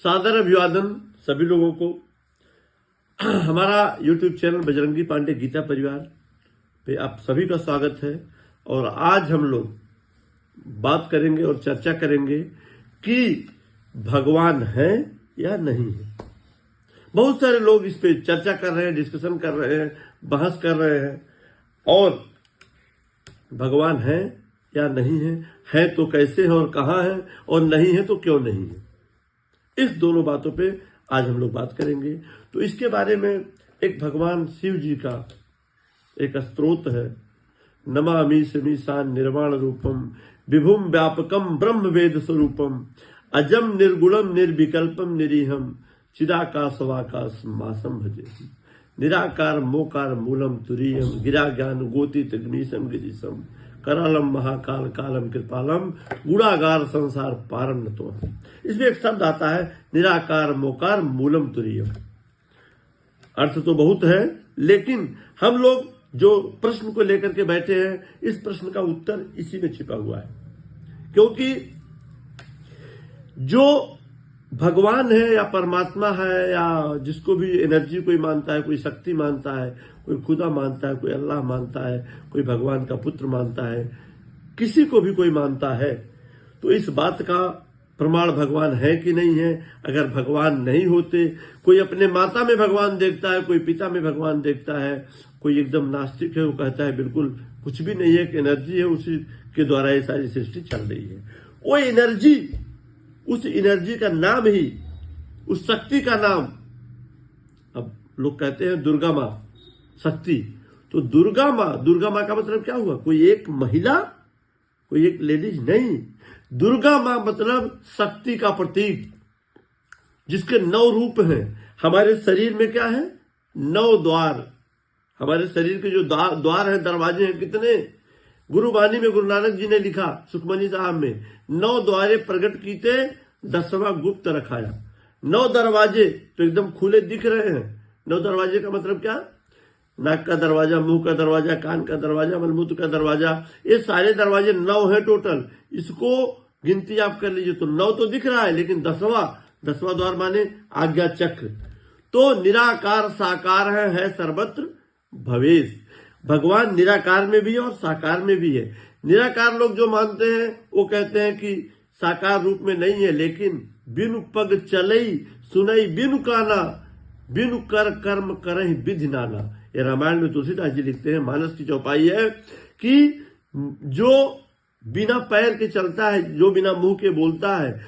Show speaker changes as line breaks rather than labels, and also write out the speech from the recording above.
सादर अभिवादन सभी लोगों को। हमारा YouTube चैनल बजरंगी पांडे गीता परिवार पे आप सभी का स्वागत है। और आज हम लोग बात करेंगे और चर्चा करेंगे कि भगवान है या नहीं है। बहुत सारे लोग इस पे चर्चा कर रहे हैं, डिस्कशन कर रहे हैं, बहस कर रहे हैं। और भगवान है या नहीं है तो कैसे है और कहाँ है, और नहीं है तो क्यों नहीं है। इस दोनों बातों पे आज हम लोग बात करेंगे। तो इसके बारे में एक भगवान शिव जी का एक स्तोत्र है, नमामि शमीशान निर्वाण रूपम विभुम व्यापकम ब्रह्म वेद स्वरूपम अजम निर्गुणम निर्विकल्पम निरीहम चिदाकाशवाकाश मासम भजे निराकार मोकार मूलम तुरीयम गिरा ज्ञान गोति तग्निशम गिरीशम करालम महाकाल कालम कृपालम गुणागार संसार पारम न तो। इसमें एक शब्द आता है निराकार मोकार मूलम तुरीयम। अर्थ तो बहुत है, लेकिन हम लोग जो प्रश्न को लेकर के बैठे हैं, इस प्रश्न का उत्तर इसी में छिपा हुआ है। क्योंकि जो भगवान है या परमात्मा है या जिसको भी एनर्जी कोई मानता है, कोई शक्ति मानता है, कोई खुदा मानता है, कोई अल्लाह मानता है, कोई भगवान का पुत्र मानता है, किसी को भी कोई मानता है, तो इस बात का प्रमाण भगवान है कि नहीं है। अगर भगवान नहीं होते, कोई अपने माता में भगवान देखता है, कोई पिता में भगवान देखता है, कोई एकदम नास्तिक है, वो कहता है बिल्कुल कुछ भी नहीं है, एक एनर्जी है, उसी के द्वारा ये सारी सृष्टि चल रही है। वो एनर्जी, उस एनर्जी का नाम ही, उस शक्ति का नाम, अब लोग कहते हैं दुर्गा माँ शक्ति, तो दुर्गा माँ का मतलब क्या हुआ? कोई एक महिला, कोई एक लेडीज नहीं। दुर्गा माँ मतलब शक्ति का प्रतीक, जिसके 9 रूप हैं। हमारे शरीर में क्या है? 9 द्वार। हमारे शरीर के जो द्वार हैं, दरवाजे हैं, कितने? गुरुबानी में गुरु नानक जी ने लिखा, सुखमनी साहब में, 9 द्वारे प्रकट कीते 10वां गुप्त रखाया। 9 दरवाजे तो एकदम खुले दिख रहे हैं। 9 दरवाजे का मतलब क्या? नाक का दरवाजा, मुंह का दरवाजा, कान का दरवाजा, मलमूत्र का दरवाजा, ये सारे दरवाजे 9 है टोटल। इसको गिनती आप कर लीजिए तो 9 तो दिख रहा है, लेकिन 10वां द्वार माने आज्ञा चक्र। तो निराकार साकार है सर्वत्र भवेश। भगवान निराकार में भी है और साकार में भी है। निराकार लोग जो मानते हैं वो कहते हैं कि साकार रूप में नहीं है, लेकिन बिनु पग चलई सुनई बिनु काना बिनु कर कर्म करहि विधि नाना। ये रामायण में तुलसीदास जी लिखते हैं, मानस की चौपाई है कि जो बिना पैर के चलता है, जो बिना मुंह के बोलता है,